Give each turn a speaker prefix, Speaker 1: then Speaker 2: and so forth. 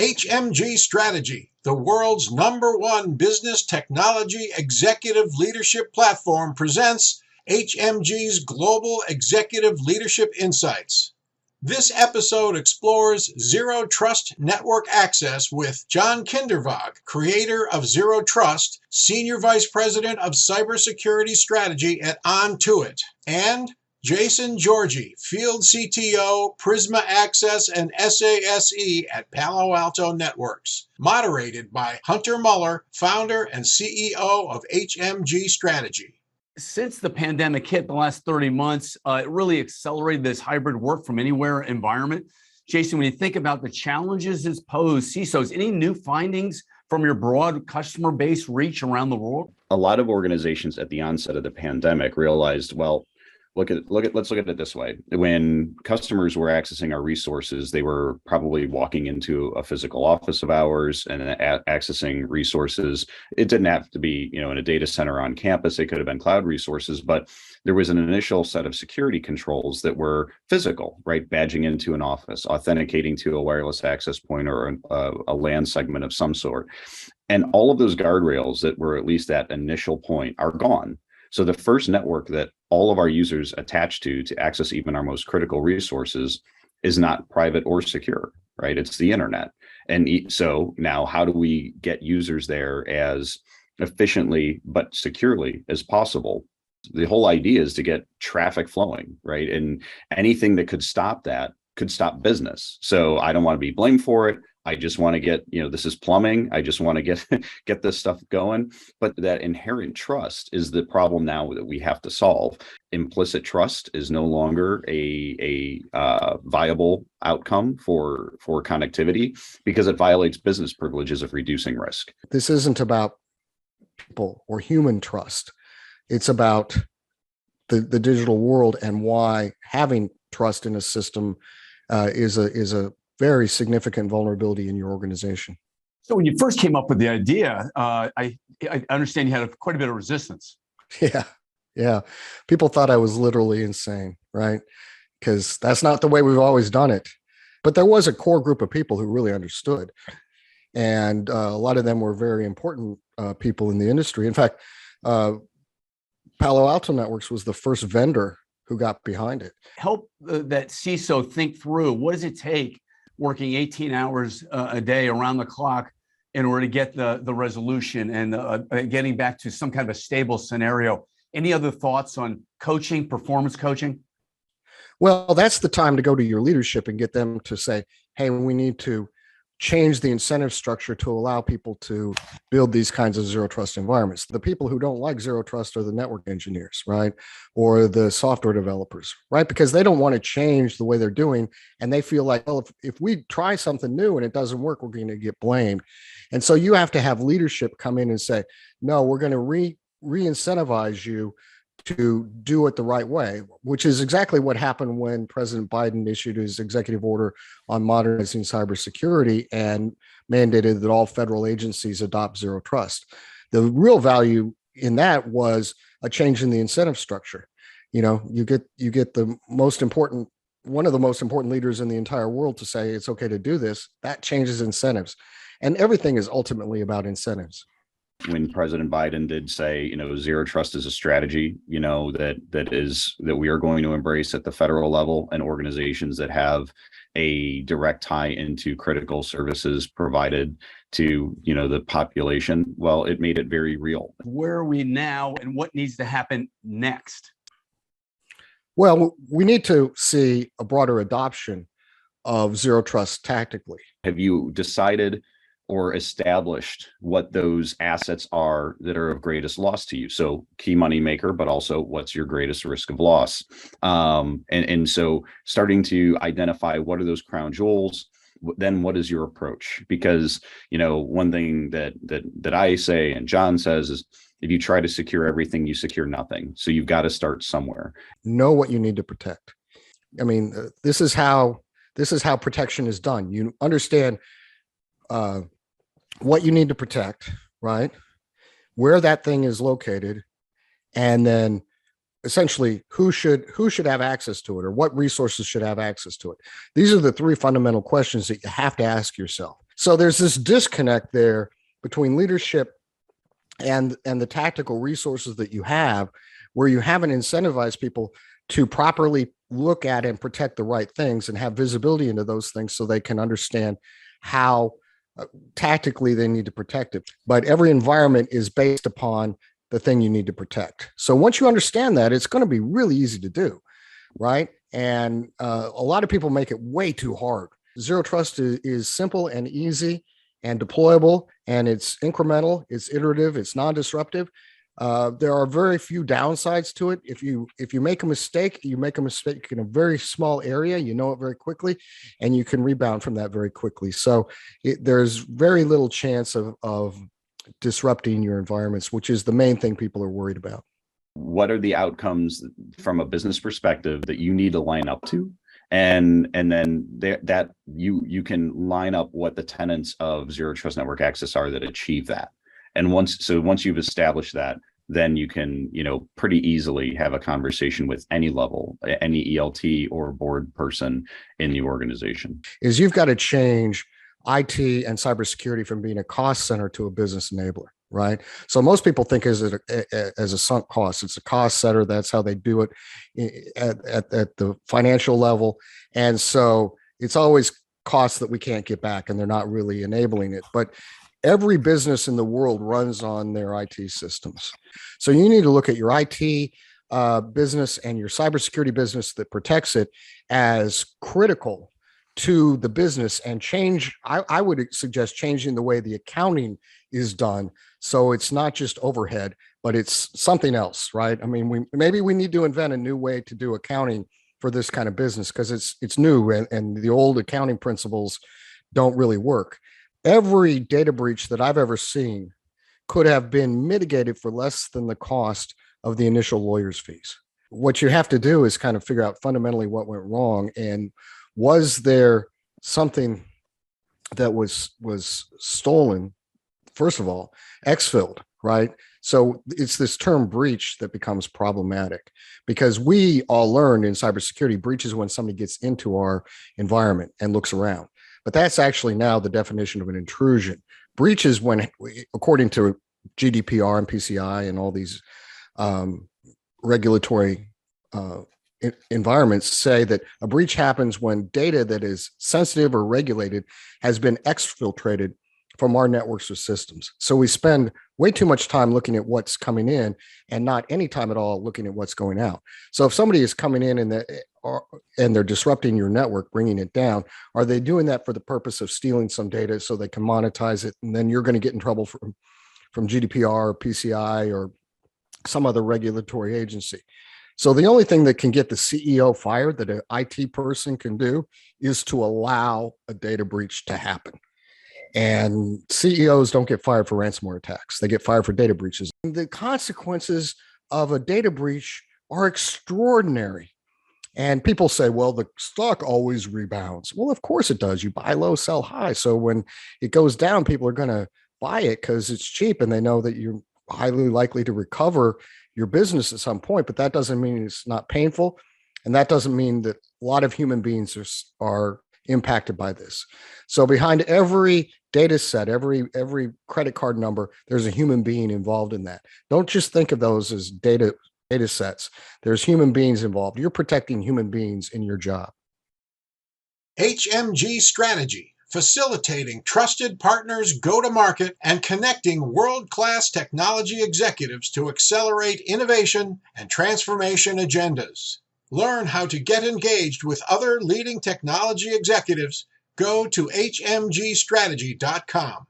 Speaker 1: HMG Strategy, the world's #1 business technology executive leadership platform, presents HMG's Global Executive Leadership Insights. This episode explores Zero Trust Network Access with John Kindervaq, creator of Zero Trust, Senior Vice President of Cybersecurity Strategy at Ontoit, and Jason Georgi, Field CTO, Prisma Access and SASE at Palo Alto Networks. Moderated by Hunter Muller, founder and CEO of HMG Strategy.
Speaker 2: Since the pandemic hit the last 30 months, it really accelerated this hybrid work from anywhere environment. Jason, when you think about the challenges it's posed, CISOs, any new findings from your broad customer base reach around the world?
Speaker 3: A lot of organizations at the onset of the pandemic realized, well, let's look at it this way. When customers were accessing our resources, they were probably walking into a physical office of ours and accessing resources. It didn't have to be, in a data center on campus. It could have been cloud resources, but there was an initial set of security controls that were physical, right? Badging into an office, authenticating to a wireless access point or a LAN segment of some sort. And all of those guardrails that were at least that initial point are gone. So the first network that all of our users attach to access even our most critical resources is not private or secure, right? It's the internet. And so now how do we get users there as efficiently but securely as possible? The whole idea is to get traffic flowing, right? And anything that could stop that could stop business. So I don't want to be blamed for it. I just want to get, this is plumbing. I just want to get this stuff going. But that inherent trust is the problem now that we have to solve. Implicit trust is no longer a viable outcome for connectivity because it violates business privileges of reducing risk.
Speaker 4: This isn't about people or human trust. It's about the digital world and why having trust in a system is a very significant vulnerability in your organization.
Speaker 2: So when you first came up with the idea, I understand you had quite a bit of resistance.
Speaker 4: Yeah. People thought I was literally insane, right? Because that's not the way we've always done it. But there was a core group of people who really understood. And a lot of them were very important people in the industry. In fact, Palo Alto Networks was the first vendor who got behind it.
Speaker 2: Help that CISO think through, what does it take working 18 hours a day around the clock in order to get the resolution and getting back to some kind of a stable scenario? Any other thoughts on coaching, performance coaching?
Speaker 4: Well, that's the time to go to your leadership and get them to say, hey, we need to change the incentive structure to allow people to build these kinds of zero trust environments. The people who don't like zero trust are the network engineers, right? Or the software developers, right? Because they don't want to change the way they're doing. And they feel like, well, if we try something new and it doesn't work, we're going to get blamed. And so you have to have leadership come in and say, no, we're going to re-incentivize you to do it the right way, which is exactly what happened when President Biden issued his executive order on modernizing cybersecurity and mandated that all federal agencies adopt zero trust. The real value in that was a change in the incentive structure. You get the most important, one of the most important leaders in the entire world to say it's okay to do this. That changes incentives, and everything is ultimately about incentives.
Speaker 3: When President Biden did say, zero trust is a strategy, that we are going to embrace at the federal level, and organizations that have a direct tie into critical services provided to, the population, well, it made it very real.
Speaker 2: Where are we now and what needs to happen next?
Speaker 4: Well, we need to see a broader adoption of zero trust tactically.
Speaker 3: Have you decided or established what those assets are that are of greatest loss to you? So key money maker, but also what's your greatest risk of loss? And so starting to identify what are those crown jewels, then what is your approach? Because, one thing that I say and John says is, if you try to secure everything, you secure nothing. So you've got to start somewhere.
Speaker 4: Know what you need to protect. I mean, this is how protection is done. You understand what you need to protect, right? Where that thing is located, and then essentially who should have access to it, or what resources should have access to it. These are the three fundamental questions that you have to ask yourself. So there's this disconnect there between leadership and the tactical resources that you have, where you haven't incentivized people to properly look at and protect the right things and have visibility into those things so they can understand how tactically they need to protect it. But every environment is based upon the thing you need to protect. So once you understand that, it's going to be really easy to do, right? And a lot of people make it way too hard. Zero trust is simple and easy and deployable, and it's incremental, it's iterative, it's non-disruptive. There are very few downsides to it. If you make a mistake, you make a mistake in a very small area, you know it very quickly, and you can rebound from that very quickly. So there's very little chance of disrupting your environments, which is the main thing people are worried about.
Speaker 3: What are the outcomes from a business perspective that you need to line up to? And then that you can line up what the tenets of zero trust network access are that achieve that. And once you've established that, then you can, pretty easily have a conversation with any level, any ELT or board person in the organization.
Speaker 4: Is you've got to change IT and cybersecurity from being a cost center to a business enabler, right? So most people think as a sunk cost. It's a cost center. That's how they do it at the financial level. And so it's always costs that we can't get back, and they're not really enabling it. But every business in the world runs on their IT systems. So you need to look at your IT business and your cybersecurity business that protects it as critical to the business, and change. I would suggest changing the way the accounting is done. So it's not just overhead, but it's something else, right? I mean, maybe we need to invent a new way to do accounting for this kind of business, because it's new, and the old accounting principles don't really work. Every data breach that I've ever seen could have been mitigated for less than the cost of the initial lawyer's fees. What you have to do is kind of figure out fundamentally what went wrong, and was there something that was stolen, first of all, exfilled, right? So it's this term breach that becomes problematic, because we all learned in cybersecurity, breach is when somebody gets into our environment and looks around. But that's actually now the definition of an intrusion. Breach is when, according to GDPR and PCI and all these regulatory environments, say that a breach happens when data that is sensitive or regulated has been exfiltrated from our networks or systems. So we spend way too much time looking at what's coming in and not any time at all looking at what's going out. So if somebody is coming in and they're disrupting your network, bringing it down, are they doing that for the purpose of stealing some data so they can monetize it? And then you're going to get in trouble from GDPR or PCI or some other regulatory agency. So the only thing that can get the CEO fired that an IT person can do is to allow a data breach to happen. And CEOs don't get fired for ransomware attacks. They get fired for data breaches. And the consequences of a data breach are extraordinary. And people say, well, the stock always rebounds. Well, of course it does. You buy low, sell high. So when it goes down, people are going to buy it because it's cheap and they know that you're highly likely to recover your business at some point. But that doesn't mean it's not painful. And that doesn't mean that a lot of human beings are impacted by this. So behind every data set, every credit card number, there's a human being involved in that. Don't just think of those as data sets. There's human beings involved. You're protecting human beings in your job.
Speaker 1: HMG Strategy, facilitating trusted partners go to market and connecting world-class technology executives to accelerate innovation and transformation agendas. Learn how to get engaged with other leading technology executives. Go to hmgstrategy.com.